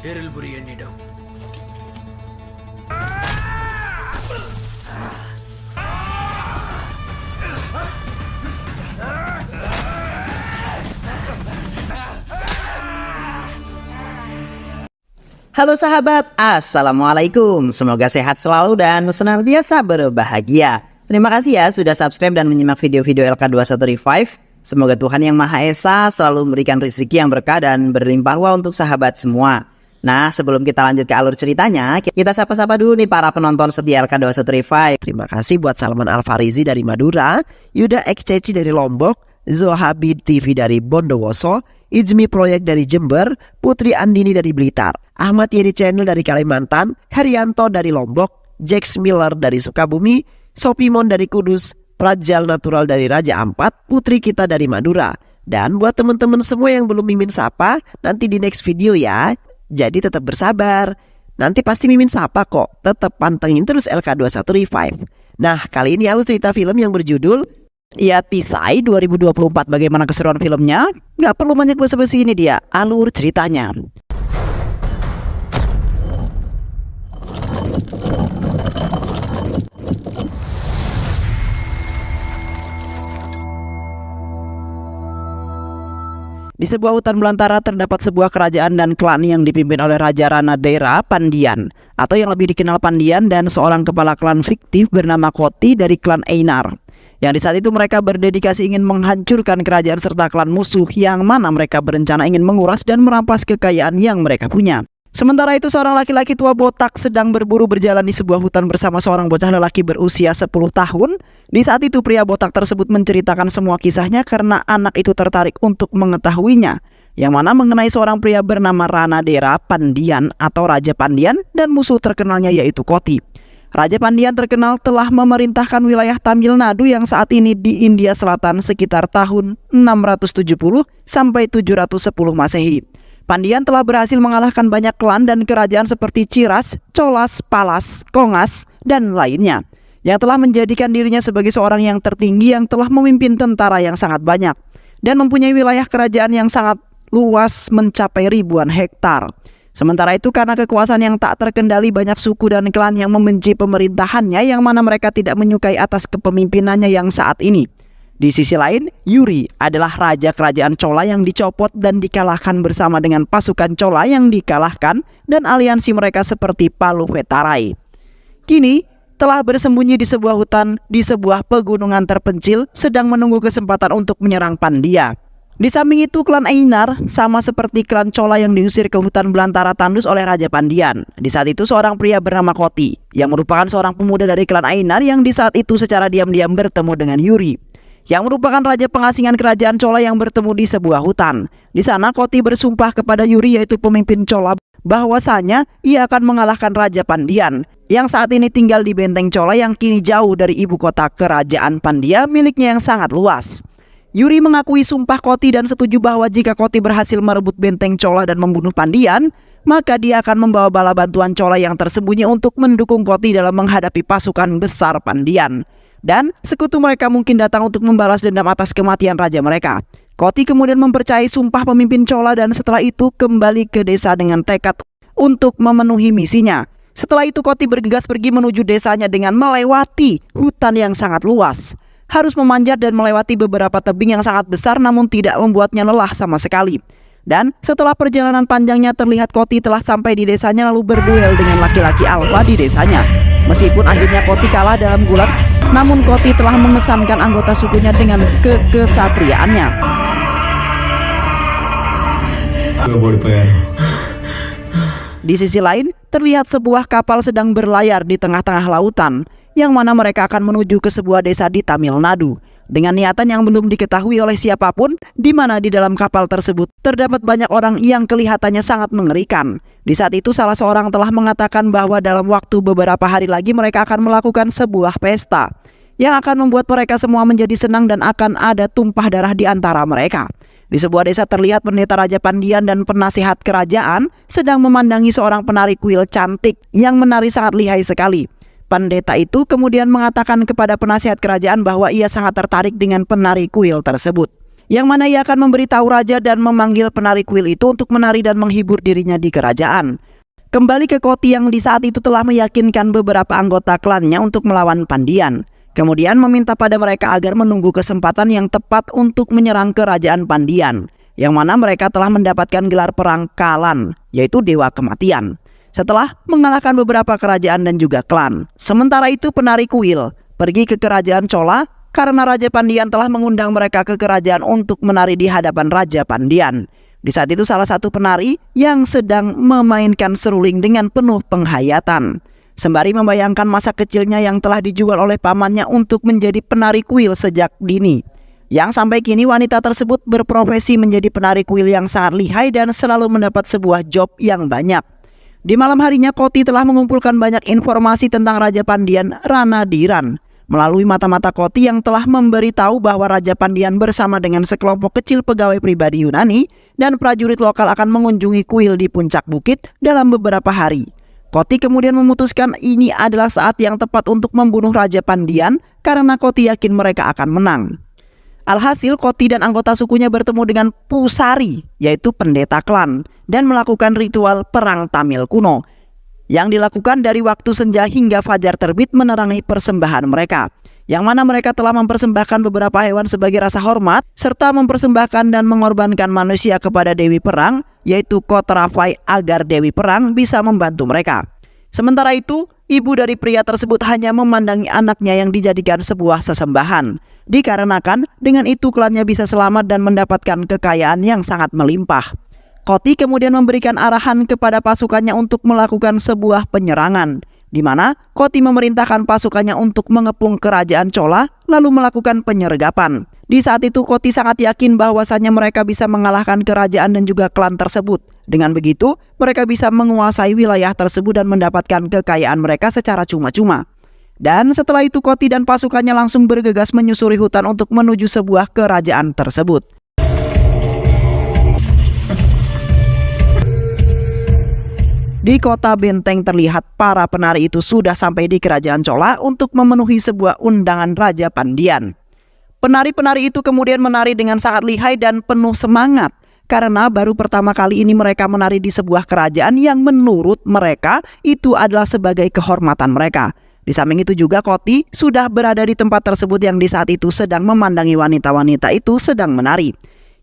தேரல்புரி என்னிடம். Halo sahabat, Assalamualaikum. Semoga sehat selalu dan senantiasa berbahagia. Terima kasih ya sudah subscribe dan menyimak video-video LK21 Revive. Semoga Tuhan Yang Maha Esa selalu memberikan rezeki yang berkah dan berlimpah ruah untuk sahabat semua. Nah, sebelum kita lanjut ke alur ceritanya, kita sapa-sapa dulu nih para penonton setia LK21 Revive. Terima kasih buat Salman Alfarizi dari Madura, Yuda XCC dari Lombok, Zohabi TV dari Bondowoso, Ijmi Proyek dari Jember, Putri Andini dari Blitar, Ahmad Yedi Channel dari Kalimantan, Herianto dari Lombok, Jax Miller dari Sukabumi, Sopimon dari Kudus, Prajal Natural dari Raja Ampat, Putri kita dari Madura. Dan buat teman-teman semua yang belum Mimin sapa, nanti di next video ya. Jadi tetap bersabar. Nanti pasti Mimin sapa kok. Tetap pantengin terus LK21 Revive. Nah, kali ini alur cerita film yang berjudul Yat Pisai 2024. Bagaimana keseruan filmnya? Gak perlu banyak basa-basi, ini dia alur ceritanya. Di sebuah hutan belantara terdapat sebuah kerajaan dan klan yang dipimpin oleh Raja Ranadera Pandian, atau yang lebih dikenal Pandian, dan seorang kepala klan fiktif bernama Koti dari klan Einar. Yang di saat itu mereka berdedikasi ingin menghancurkan kerajaan serta klan musuh yang mana mereka berencana ingin menguras dan merampas kekayaan yang mereka punya. Sementara itu seorang laki-laki tua botak sedang berburu berjalan di sebuah hutan bersama seorang bocah lelaki berusia 10 tahun. Di saat itu pria botak tersebut menceritakan semua kisahnya karena anak itu tertarik untuk mengetahuinya. Yang mana mengenai seorang pria bernama Ranadera Pandian atau Raja Pandian dan musuh terkenalnya yaitu Koti. Raja Pandian terkenal telah memerintahkan wilayah Tamil Nadu yang saat ini di India Selatan sekitar tahun 670 sampai 710 Masehi. Pandian telah berhasil mengalahkan banyak klan dan kerajaan seperti Ciras, Colas, Palas, Kongas, dan lainnya, yang telah menjadikan dirinya sebagai seorang yang tertinggi yang telah memimpin tentara yang sangat banyak dan mempunyai wilayah kerajaan yang sangat luas mencapai ribuan hektar. Sementara itu karena kekuasaan yang tak terkendali, banyak suku dan klan yang membenci pemerintahannya yang mana mereka tidak menyukai atas kepemimpinannya yang saat ini. Di sisi lain, Yuri adalah raja kerajaan Chola yang dicopot dan dikalahkan bersama dengan pasukan Chola yang dikalahkan dan aliansi mereka seperti Paluvetarai. Kini telah bersembunyi di sebuah hutan di sebuah pegunungan terpencil sedang menunggu kesempatan untuk menyerang Pandia. Di samping itu klan Einar sama seperti klan Chola yang diusir ke hutan belantara tandus oleh Raja Pandian. Di saat itu seorang pria bernama Koti yang merupakan seorang pemuda dari klan Einar yang di saat itu secara diam-diam bertemu dengan Yuri, yang merupakan raja pengasingan kerajaan Chola yang bertemu di sebuah hutan. Di sana Koti bersumpah kepada Yuri yaitu pemimpin Chola bahwasanya ia akan mengalahkan Raja Pandian yang saat ini tinggal di benteng Chola yang kini jauh dari ibu kota kerajaan Pandia miliknya yang sangat luas. Yuri mengakui sumpah Koti dan setuju bahwa jika Koti berhasil merebut benteng Chola dan membunuh Pandian, maka dia akan membawa bala bantuan Chola yang tersembunyi untuk mendukung Koti dalam menghadapi pasukan besar Pandian. Dan sekutu mereka mungkin datang untuk membalas dendam atas kematian raja mereka. Koti kemudian mempercayai sumpah pemimpin Chola dan setelah itu kembali ke desa dengan tekad untuk memenuhi misinya. Setelah itu Koti bergegas pergi menuju desanya dengan melewati hutan yang sangat luas. Harus memanjat dan melewati beberapa tebing yang sangat besar namun tidak membuatnya lelah sama sekali. Dan setelah perjalanan panjangnya terlihat Koti telah sampai di desanya lalu berduel dengan laki-laki alfa di desanya. Meskipun akhirnya Koti kalah dalam gulat, namun Koti telah memesankan anggota sukunya dengan kekesatriaannya. Di sisi lain, terlihat sebuah kapal sedang berlayar di tengah-tengah lautan, yang mana mereka akan menuju ke sebuah desa di Tamil Nadu dengan niatan yang belum diketahui oleh siapapun, di mana di dalam kapal tersebut terdapat banyak orang yang kelihatannya sangat mengerikan. Di saat itu salah seorang telah mengatakan bahwa dalam waktu beberapa hari lagi mereka akan melakukan sebuah pesta yang akan membuat mereka semua menjadi senang dan akan ada tumpah darah di antara mereka. Di sebuah desa terlihat pendeta Raja Pandian dan penasihat kerajaan sedang memandangi seorang penari kuil cantik yang menari sangat lihai sekali. Pendeta itu kemudian mengatakan kepada penasihat kerajaan bahwa ia sangat tertarik dengan penari kuil tersebut. yang mana ia akan memberitahu raja dan memanggil penari kuil itu untuk menari dan menghibur dirinya di kerajaan. Kembali ke Koti yang di saat itu telah meyakinkan beberapa anggota klannya untuk melawan Pandian. Kemudian meminta pada mereka agar menunggu kesempatan yang tepat untuk menyerang kerajaan Pandian, yang mana mereka telah mendapatkan gelar perang Kalan, yaitu Dewa Kematian, setelah mengalahkan beberapa kerajaan dan juga klan. Sementara itu penari kuil pergi ke kerajaan Chola karena Raja Pandian telah mengundang mereka ke kerajaan untuk menari di hadapan Raja Pandian. Di saat itu salah satu penari yang sedang memainkan seruling dengan penuh penghayatan, sembari membayangkan masa kecilnya yang telah dijual oleh pamannya untuk menjadi penari kuil sejak dini. Yang sampai kini wanita tersebut berprofesi menjadi penari kuil yang sangat lihai dan selalu mendapat sebuah job yang banyak. Di malam harinya Koti telah mengumpulkan banyak informasi tentang Raja Pandian Ranadiran melalui mata-mata Koti yang telah memberitahu bahwa Raja Pandian bersama dengan sekelompok kecil pegawai pribadi Yunani dan prajurit lokal akan mengunjungi kuil di puncak bukit dalam beberapa hari. Koti kemudian memutuskan ini adalah saat yang tepat untuk membunuh Raja Pandian karena Koti yakin mereka akan menang. Alhasil Koti dan anggota sukunya bertemu dengan Pusari, yaitu pendeta klan, dan melakukan ritual perang Tamil kuno yang dilakukan dari waktu senja hingga fajar terbit menerangi persembahan mereka, yang mana mereka telah mempersembahkan beberapa hewan sebagai rasa hormat serta mempersembahkan dan mengorbankan manusia kepada Dewi Perang, yaitu Kotrafai, agar Dewi Perang bisa membantu mereka. Sementara itu, ibu dari pria tersebut hanya memandangi anaknya yang dijadikan sebuah sesembahan, dikarenakan dengan itu klannya bisa selamat dan mendapatkan kekayaan yang sangat melimpah. Koti kemudian memberikan arahan kepada pasukannya untuk melakukan sebuah penyerangan, di mana Koti memerintahkan pasukannya untuk mengepung kerajaan Chola lalu melakukan penyergapan. Di saat itu Koti sangat yakin bahwasannya mereka bisa mengalahkan kerajaan dan juga klan tersebut. Dengan begitu, mereka bisa menguasai wilayah tersebut dan mendapatkan kekayaan mereka secara cuma-cuma. Dan setelah itu Koti dan pasukannya langsung bergegas menyusuri hutan untuk menuju sebuah kerajaan tersebut. Di kota benteng terlihat para penari itu sudah sampai di kerajaan Chola untuk memenuhi sebuah undangan Raja Pandian. Penari-penari itu kemudian menari dengan sangat lihai dan penuh semangat karena baru pertama kali ini mereka menari di sebuah kerajaan yang menurut mereka itu adalah sebagai kehormatan mereka. Di samping itu juga Koti sudah berada di tempat tersebut yang di saat itu sedang memandangi wanita-wanita itu sedang menari.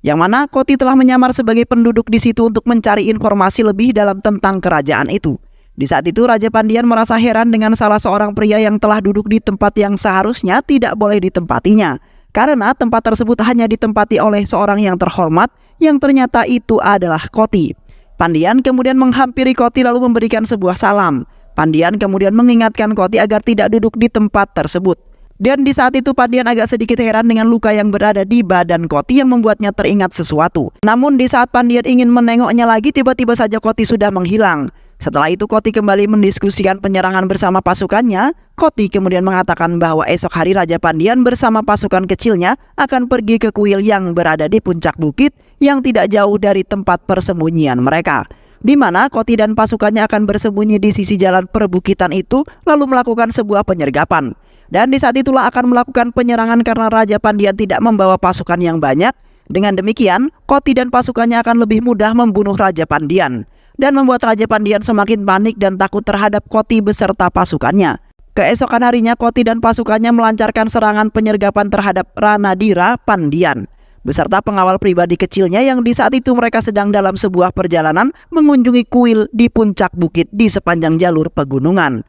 Yang mana Koti telah menyamar sebagai penduduk di situ untuk mencari informasi lebih dalam tentang kerajaan itu. Di saat itu Raja Pandian merasa heran dengan salah seorang pria yang telah duduk di tempat yang seharusnya tidak boleh ditempatinya, karena tempat tersebut hanya ditempati oleh seorang yang terhormat yang ternyata itu adalah Koti. Pandian kemudian menghampiri Koti lalu memberikan sebuah salam. Pandian kemudian mengingatkan Koti agar tidak duduk di tempat tersebut. Dan di saat itu Pandian agak sedikit heran dengan luka yang berada di badan Koti yang membuatnya teringat sesuatu. Namun di saat Pandian ingin menengoknya lagi, tiba-tiba saja Koti sudah menghilang. Setelah itu Koti kembali mendiskusikan penyerangan bersama pasukannya. Koti kemudian mengatakan bahwa esok hari Raja Pandian bersama pasukan kecilnya akan pergi ke kuil yang berada di puncak bukit yang tidak jauh dari tempat persembunyian mereka, di mana Koti dan pasukannya akan bersembunyi di sisi jalan perbukitan itu lalu melakukan sebuah penyergapan. Dan di saat itulah akan melakukan penyerangan karena Raja Pandian tidak membawa pasukan yang banyak. Dengan demikian, Koti dan pasukannya akan lebih mudah membunuh Raja Pandian dan membuat Raja Pandian semakin panik dan takut terhadap Koti beserta pasukannya. Keesokan harinya Koti dan pasukannya melancarkan serangan penyergapan terhadap Ranadira Pandian beserta pengawal pribadi kecilnya yang di saat itu mereka sedang dalam sebuah perjalanan mengunjungi kuil di puncak bukit di sepanjang jalur pegunungan.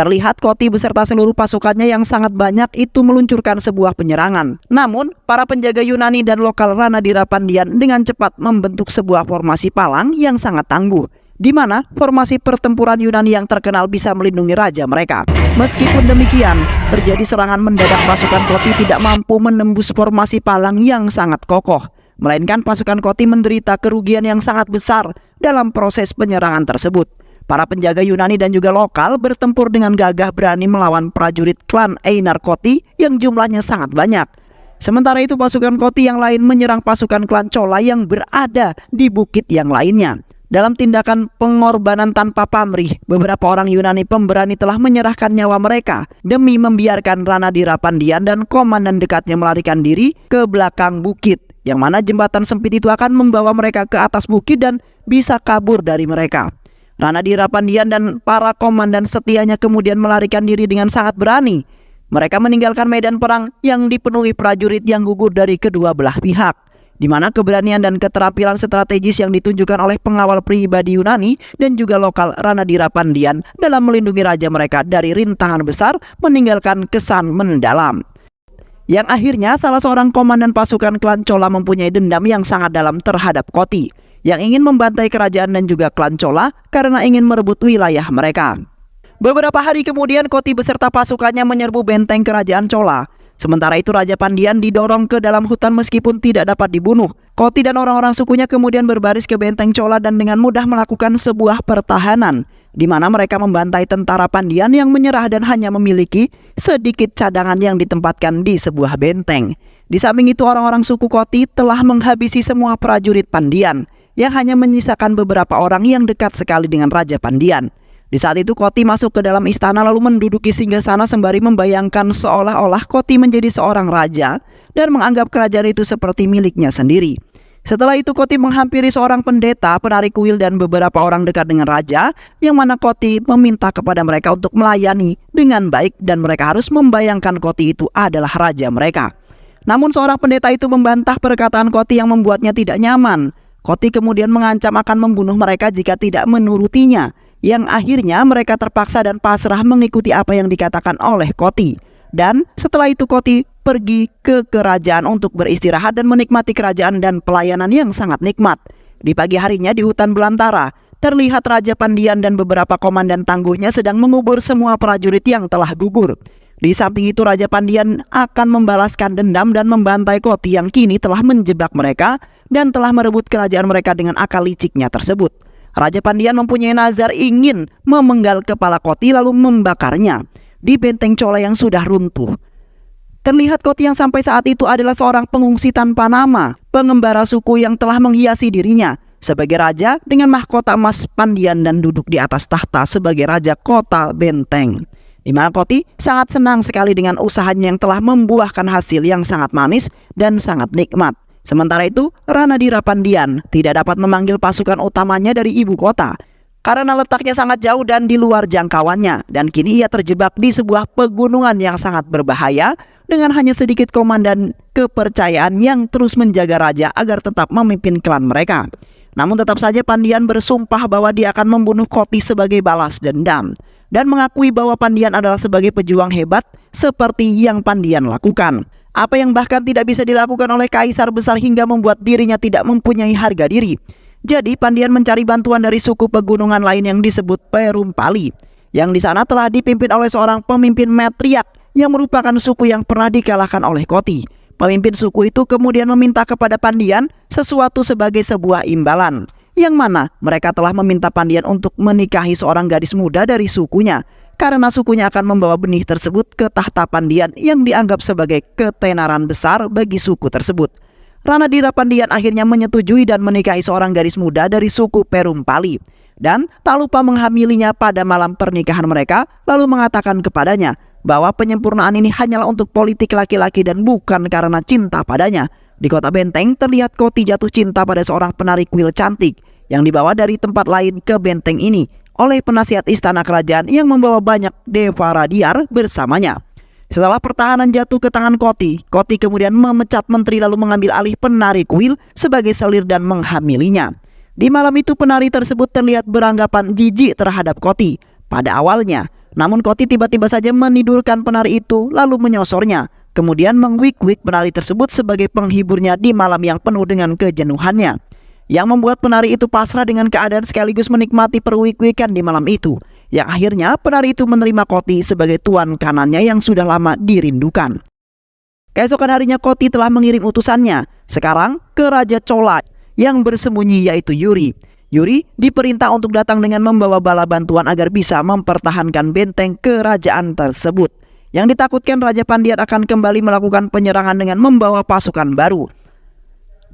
Terlihat Koti beserta seluruh pasukannya yang sangat banyak itu meluncurkan sebuah penyerangan. Namun, para penjaga Yunani dan lokal Ranadira Pandian dengan cepat membentuk sebuah formasi palang yang sangat tangguh, di mana formasi pertempuran Yunani yang terkenal bisa melindungi raja mereka. Meskipun demikian, terjadi serangan mendadak. Pasukan Koti tidak mampu menembus formasi palang yang sangat kokoh, melainkan pasukan Koti menderita kerugian yang sangat besar dalam proses penyerangan tersebut. Para penjaga Yunani dan juga lokal bertempur dengan gagah berani melawan prajurit klan Einar Koti yang jumlahnya sangat banyak. Sementara itu pasukan Koti yang lain menyerang pasukan klan Chola yang berada di bukit yang lainnya. Dalam tindakan pengorbanan tanpa pamrih, beberapa orang Yunani pemberani telah menyerahkan nyawa mereka demi membiarkan Ranadira Pandian dan komandan dekatnya melarikan diri ke belakang bukit yang mana jembatan sempit itu akan membawa mereka ke atas bukit dan bisa kabur dari mereka. Ranadira Pandian dan para komandan setianya kemudian melarikan diri dengan sangat berani. Mereka meninggalkan medan perang yang dipenuhi prajurit yang gugur dari kedua belah pihak, di mana keberanian dan keterampilan strategis yang ditunjukkan oleh pengawal pribadi Yunani dan juga lokal Ranadira Pandian dalam melindungi raja mereka dari rintangan besar meninggalkan kesan mendalam. Yang akhirnya salah seorang komandan pasukan klan Chola mempunyai dendam yang sangat dalam terhadap Koti, yang ingin membantai kerajaan dan juga klan Chola karena ingin merebut wilayah mereka. Beberapa hari kemudian Koti beserta pasukannya menyerbu benteng kerajaan Chola. Sementara itu Raja Pandian didorong ke dalam hutan meskipun tidak dapat dibunuh. Koti dan orang-orang sukunya kemudian berbaris ke benteng Chola dan dengan mudah melakukan sebuah pertahanan, di mana mereka membantai tentara Pandian yang menyerah dan hanya memiliki sedikit cadangan yang ditempatkan di sebuah benteng. Di samping itu orang-orang suku Koti telah menghabisi semua prajurit Pandian, yang hanya menyisakan beberapa orang yang dekat sekali dengan Raja Pandian. Di saat itu Koti masuk ke dalam istana lalu menduduki singgasana sembari membayangkan seolah-olah Koti menjadi seorang raja dan menganggap kerajaan itu seperti miliknya sendiri. Setelah itu Koti menghampiri seorang pendeta, penari kuil dan beberapa orang dekat dengan raja, yang mana Koti meminta kepada mereka untuk melayani dengan baik dan mereka harus membayangkan Koti itu adalah raja mereka. Namun seorang pendeta itu membantah perkataan Koti yang membuatnya tidak nyaman. Koti kemudian mengancam akan membunuh mereka jika tidak menurutinya, yang akhirnya mereka terpaksa dan pasrah mengikuti apa yang dikatakan oleh Koti. Dan setelah itu Koti pergi ke kerajaan untuk beristirahat dan menikmati kerajaan dan pelayanan yang sangat nikmat. Di pagi harinya di hutan belantara, terlihat Raja Pandian dan beberapa komandan tangguhnya sedang mengubur semua prajurit yang telah gugur. Di samping itu Raja Pandian akan membalaskan dendam dan membantai Koti yang kini telah menjebak mereka dan telah merebut kerajaan mereka dengan akal liciknya tersebut. Raja Pandian mempunyai nazar ingin memenggal kepala Koti lalu membakarnya di benteng Chola yang sudah runtuh. Terlihat Koti yang sampai saat itu adalah seorang pengungsi tanpa nama, pengembara suku yang telah menghiasi dirinya sebagai raja dengan mahkota emas Pandian dan duduk di atas tahta sebagai raja kota benteng. Di mana Koti sangat senang sekali dengan usahanya yang telah membuahkan hasil yang sangat manis dan sangat nikmat. Sementara itu, Ranadira Pandian tidak dapat memanggil pasukan utamanya dari ibu kota karena letaknya sangat jauh dan di luar jangkauannya, dan kini ia terjebak di sebuah pegunungan yang sangat berbahaya dengan hanya sedikit komandan kepercayaan yang terus menjaga raja agar tetap memimpin klan mereka. Namun tetap saja Pandian bersumpah bahwa dia akan membunuh Koti sebagai balas dendam dan mengakui bahwa Pandian adalah sebagai pejuang hebat seperti yang Pandian lakukan. Apa yang bahkan tidak bisa dilakukan oleh kaisar besar hingga membuat dirinya tidak mempunyai harga diri. Jadi Pandian mencari bantuan dari suku pegunungan lain yang disebut Perumpali, yang di sana telah dipimpin oleh seorang pemimpin Metriak yang merupakan suku yang pernah dikalahkan oleh Koti. Pemimpin suku itu kemudian meminta kepada Pandian sesuatu sebagai sebuah imbalan, yang mana mereka telah meminta Pandian untuk menikahi seorang gadis muda dari sukunya, karena sukunya akan membawa benih tersebut ke tahta Pandian yang dianggap sebagai ketenaran besar bagi suku tersebut. Ranadira Pandian akhirnya menyetujui dan menikahi seorang gadis muda dari suku Perumpali, dan tak lupa menghamilinya pada malam pernikahan mereka, lalu mengatakan kepadanya bahwa penyempurnaan ini hanyalah untuk politik laki-laki dan bukan karena cinta padanya. Di kota benteng terlihat Koti jatuh cinta pada seorang penari kuil cantik yang dibawa dari tempat lain ke benteng ini oleh penasihat istana kerajaan yang membawa banyak Devaradiar bersamanya. Setelah pertahanan jatuh ke tangan Koti, Koti kemudian memecat menteri lalu mengambil alih penari kuil sebagai selir dan menghamilinya. Di malam itu penari tersebut terlihat beranggapan jijik terhadap Koti pada awalnya. Namun Koti tiba-tiba saja menidurkan penari itu lalu menyosornya, kemudian mengwik-wik penari tersebut sebagai penghiburnya di malam yang penuh dengan kejenuhannya, yang membuat penari itu pasrah dengan keadaan sekaligus menikmati perwik-wikan di malam itu, yang akhirnya penari itu menerima Koti sebagai tuan kanannya yang sudah lama dirindukan. Keesokan harinya Koti telah mengirim utusannya sekarang ke Raja Chola yang bersembunyi yaitu Yuri. Yuri diperintah untuk datang dengan membawa bala bantuan agar bisa mempertahankan benteng kerajaan tersebut. Yang ditakutkan Raja Pandian akan kembali melakukan penyerangan dengan membawa pasukan baru.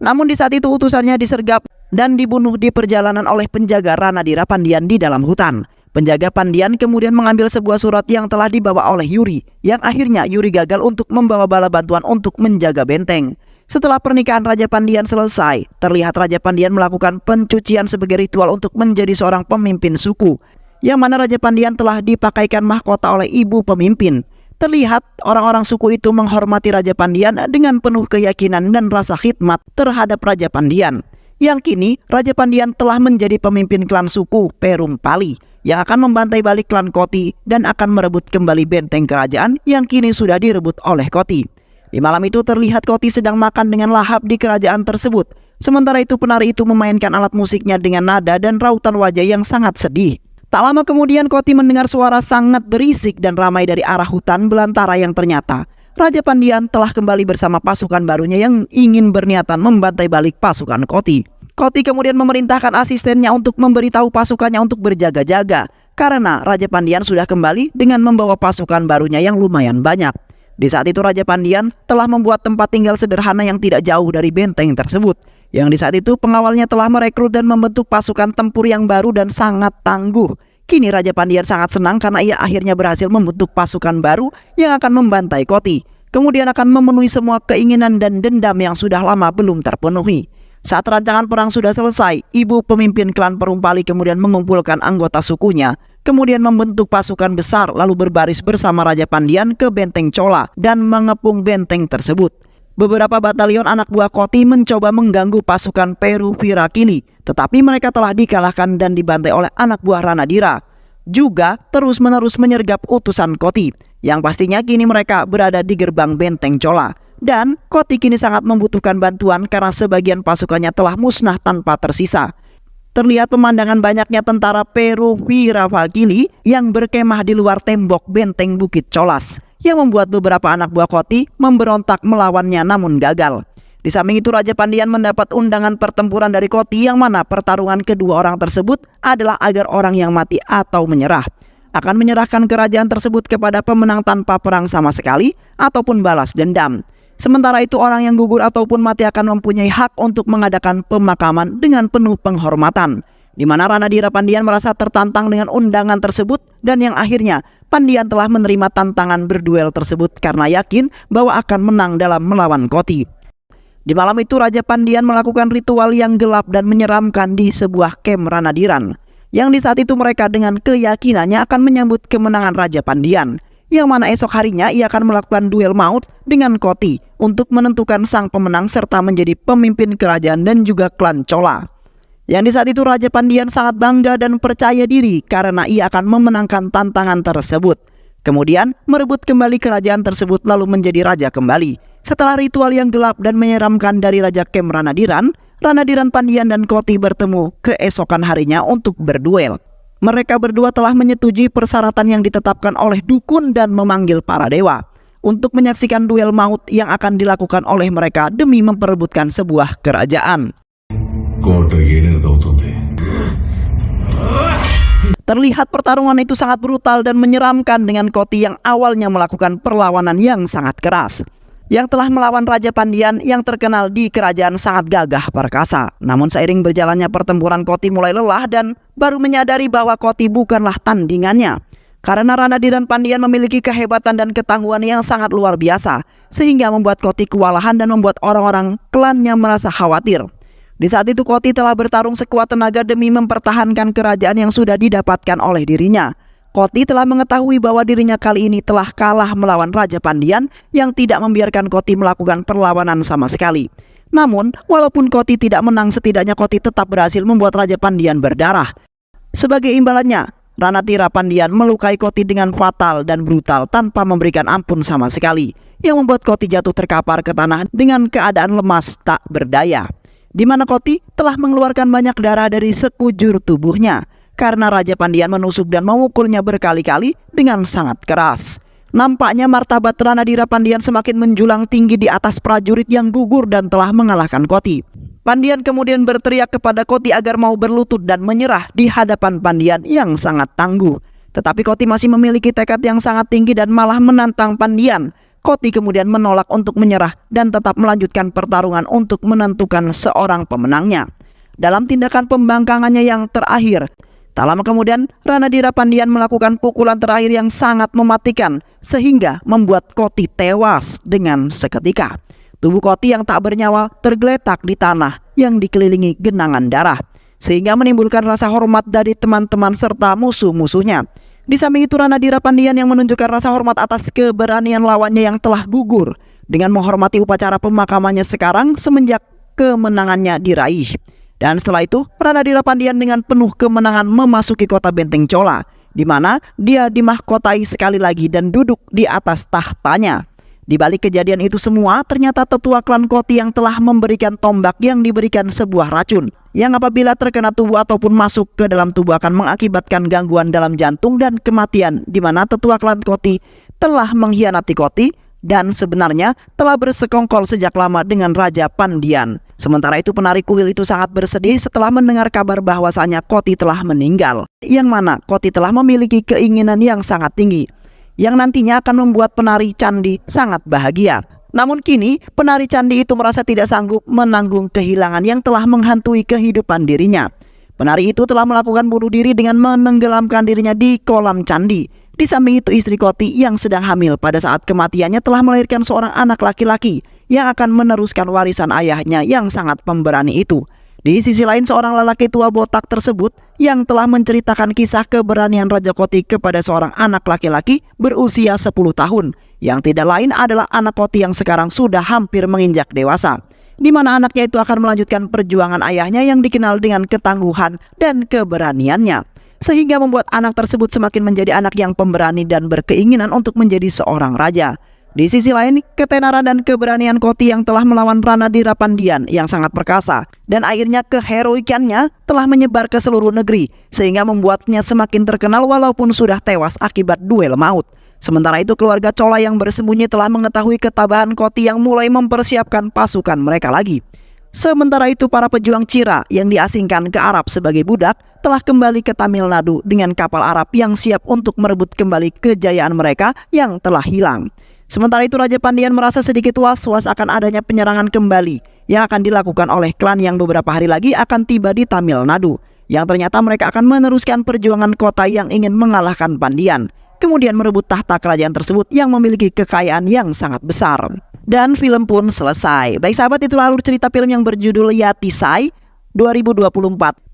Namun di saat itu utusannya disergap dan dibunuh di perjalanan oleh penjaga Ranadira Pandian di dalam hutan. Penjaga Pandian kemudian mengambil sebuah surat yang telah dibawa oleh Yuri, yang akhirnya Yuri gagal untuk membawa bala bantuan untuk menjaga benteng. Setelah pernikahan Raja Pandian selesai, terlihat Raja Pandian melakukan pencucian sebagai ritual untuk menjadi seorang pemimpin suku, yang mana Raja Pandian telah dipakaikan mahkota oleh ibu pemimpin. Terlihat orang-orang suku itu menghormati Raja Pandian dengan penuh keyakinan dan rasa khidmat terhadap Raja Pandian. Yang kini Raja Pandian telah menjadi pemimpin klan suku Perum Pali yang akan membantai balik klan Koti dan akan merebut kembali benteng kerajaan yang kini sudah direbut oleh Koti. Di malam itu terlihat Koti sedang makan dengan lahap di kerajaan tersebut. Sementara itu penari itu memainkan alat musiknya dengan nada dan rautan wajah yang sangat sedih. Tak lama kemudian Koti mendengar suara sangat berisik dan ramai dari arah hutan belantara yang ternyata Raja Pandian telah kembali bersama pasukan barunya yang ingin berniatan membantai balik pasukan Koti. Koti kemudian memerintahkan asistennya untuk memberitahu pasukannya untuk berjaga-jaga karena Raja Pandian sudah kembali dengan membawa pasukan barunya yang lumayan banyak. Di saat itu Raja Pandian telah membuat tempat tinggal sederhana yang tidak jauh dari benteng tersebut. Yang di saat itu pengawalnya telah merekrut dan membentuk pasukan tempur yang baru dan sangat tangguh. Kini Raja Pandian sangat senang karena ia akhirnya berhasil membentuk pasukan baru yang akan membantai Koti. Kemudian akan memenuhi semua keinginan dan dendam yang sudah lama belum terpenuhi. Saat rancangan perang sudah selesai, ibu pemimpin klan Perum Pali kemudian mengumpulkan anggota sukunya, kemudian membentuk pasukan besar lalu berbaris bersama Raja Pandian ke benteng Chola dan mengepung benteng tersebut. Beberapa batalion anak buah Koti mencoba mengganggu pasukan Peru Virakili, tetapi mereka telah dikalahkan dan dibantai oleh anak buah Ranadira. Juga terus-menerus menyergap utusan Koti, yang pastinya kini mereka berada di gerbang benteng Chola. Dan Koti kini sangat membutuhkan bantuan karena sebagian pasukannya telah musnah tanpa tersisa. Terlihat pemandangan banyaknya tentara Peru Virakili yang berkemah di luar tembok benteng Bukit Cholas, yang membuat beberapa anak buah Koti memberontak melawannya namun gagal. Di samping itu Raja Pandian mendapat undangan pertempuran dari Koti yang mana pertarungan kedua orang tersebut adalah agar orang yang mati atau menyerah akan menyerahkan kerajaan tersebut kepada pemenang tanpa perang sama sekali ataupun balas dendam. Sementara itu orang yang gugur ataupun mati akan mempunyai hak untuk mengadakan pemakaman dengan penuh penghormatan, di mana Ranadira Pandian merasa tertantang dengan undangan tersebut dan yang akhirnya Pandian telah menerima tantangan berduel tersebut karena yakin bahwa akan menang dalam melawan Koti. Di malam itu Raja Pandian melakukan ritual yang gelap dan menyeramkan di sebuah kem Ranadiran, yang di saat itu mereka dengan keyakinannya akan menyambut kemenangan Raja Pandian, yang mana esok harinya ia akan melakukan duel maut dengan Koti untuk menentukan sang pemenang serta menjadi pemimpin kerajaan dan juga klan Chola. Yang di saat itu Raja Pandian sangat bangga dan percaya diri karena ia akan memenangkan tantangan tersebut. Kemudian merebut kembali kerajaan tersebut lalu menjadi raja kembali. Setelah ritual yang gelap dan menyeramkan dari Raja Kem Ranadiran, Ranadiran Pandian dan Koti bertemu keesokan harinya untuk berduel. Mereka berdua telah menyetujui persyaratan yang ditetapkan oleh dukun dan memanggil para dewa untuk menyaksikan duel maut yang akan dilakukan oleh mereka demi memperebutkan sebuah kerajaan. Terlihat pertarungan itu sangat brutal dan menyeramkan dengan Koti yang awalnya melakukan perlawanan yang sangat keras, yang telah melawan Raja Pandian yang terkenal di kerajaan sangat gagah perkasa. Namun seiring berjalannya pertempuran Koti mulai lelah dan baru menyadari bahwa Koti bukanlah tandingannya. Karena Ranadiran Pandian memiliki kehebatan dan ketangguhan yang sangat luar biasa, sehingga membuat Koti kewalahan dan membuat orang-orang klannya merasa khawatir. Di saat itu Koti telah bertarung sekuat tenaga demi mempertahankan kerajaan yang sudah didapatkan oleh dirinya. Koti telah mengetahui bahwa dirinya kali ini telah kalah melawan Raja Pandian yang tidak membiarkan Koti melakukan perlawanan sama sekali. Namun, walaupun Koti tidak menang, setidaknya Koti tetap berhasil membuat Raja Pandian berdarah. Sebagai imbalannya, Ranadira Pandian melukai Koti dengan fatal dan brutal tanpa memberikan ampun sama sekali, yang membuat Koti jatuh terkapar ke tanah dengan keadaan lemas tak berdaya, di mana Koti telah mengeluarkan banyak darah dari sekujur tubuhnya karena Raja Pandian menusuk dan memukulnya berkali-kali dengan sangat keras. Nampaknya martabat Ranadira Pandian semakin menjulang tinggi di atas prajurit yang gugur dan telah mengalahkan Koti. Pandian kemudian berteriak kepada Koti agar mau berlutut dan menyerah di hadapan Pandian yang sangat tangguh. Tetapi Koti masih memiliki tekad yang sangat tinggi dan malah menantang Pandian. Koti kemudian menolak untuk menyerah dan tetap melanjutkan pertarungan untuk menentukan seorang pemenangnya. Dalam tindakan pembangkangannya yang terakhir, tak lama kemudian Ranadira Pandian melakukan pukulan terakhir yang sangat mematikan sehingga membuat Koti tewas dengan seketika. Tubuh Koti yang tak bernyawa tergeletak di tanah yang dikelilingi genangan darah, sehingga menimbulkan rasa hormat dari teman-teman serta musuh-musuhnya. Di samping itu, Ranadira Pandian yang menunjukkan rasa hormat atas keberanian lawannya yang telah gugur dengan menghormati upacara pemakamannya sekarang semenjak kemenangannya diraih. Dan setelah itu, Ranadira Pandian dengan penuh kemenangan memasuki kota Benteng Chola, di mana dia dimahkotai sekali lagi dan duduk di atas tahtanya. Di balik kejadian itu semua, ternyata tetua klan Koti yang telah memberikan tombak yang diberikan sebuah racun, yang apabila terkena tubuh ataupun masuk ke dalam tubuh akan mengakibatkan gangguan dalam jantung dan kematian, di mana tetua klan Koti telah mengkhianati Koti dan sebenarnya telah bersekongkol sejak lama dengan Raja Pandian. Sementara itu, penari kuil itu sangat bersedih setelah mendengar kabar bahwasanya Koti telah meninggal, yang mana Koti telah memiliki keinginan yang sangat tinggi, yang nantinya akan membuat penari candi sangat bahagia. Namun kini penari candi itu merasa tidak sanggup menanggung kehilangan yang telah menghantui kehidupan dirinya. Penari itu telah melakukan bunuh diri dengan menenggelamkan dirinya di kolam candi. Di samping itu, istri Koti yang sedang hamil pada saat kematiannya telah melahirkan seorang anak laki-laki yang akan meneruskan warisan ayahnya yang sangat pemberani itu. Di sisi lain, seorang lelaki tua botak tersebut yang telah menceritakan kisah keberanian Raja Koti kepada seorang anak laki-laki berusia 10 tahun, yang tidak lain adalah anak Koti yang sekarang sudah hampir menginjak dewasa, di mana anaknya itu akan melanjutkan perjuangan ayahnya yang dikenal dengan ketangguhan dan keberaniannya, sehingga membuat anak tersebut semakin menjadi anak yang pemberani dan berkeinginan untuk menjadi seorang raja. Di sisi lain, ketenaran dan keberanian Koti yang telah melawan Ranadira Pandian yang sangat perkasa dan akhirnya keheroikannya telah menyebar ke seluruh negeri, sehingga membuatnya semakin terkenal walaupun sudah tewas akibat duel maut. Sementara itu, keluarga Chola yang bersembunyi telah mengetahui ketabahan Koti yang mulai mempersiapkan pasukan mereka lagi. Sementara itu, para pejuang Cira yang diasingkan ke Arab sebagai budak telah kembali ke Tamil Nadu dengan kapal Arab yang siap untuk merebut kembali kejayaan mereka yang telah hilang. Sementara itu, Raja Pandian merasa sedikit was-was akan adanya penyerangan kembali yang akan dilakukan oleh klan yang beberapa hari lagi akan tiba di Tamil Nadu, yang ternyata mereka akan meneruskan perjuangan kota yang ingin mengalahkan Pandian, kemudian merebut tahta kerajaan tersebut yang memiliki kekayaan yang sangat besar. Dan film pun selesai. Baik sahabat, itulah alur cerita film yang berjudul Yatisai 2024.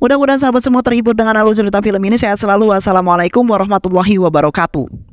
Mudah-mudahan sahabat semua terhibur dengan alur cerita film ini. Sehat selalu. Wassalamualaikum warahmatullahi wabarakatuh.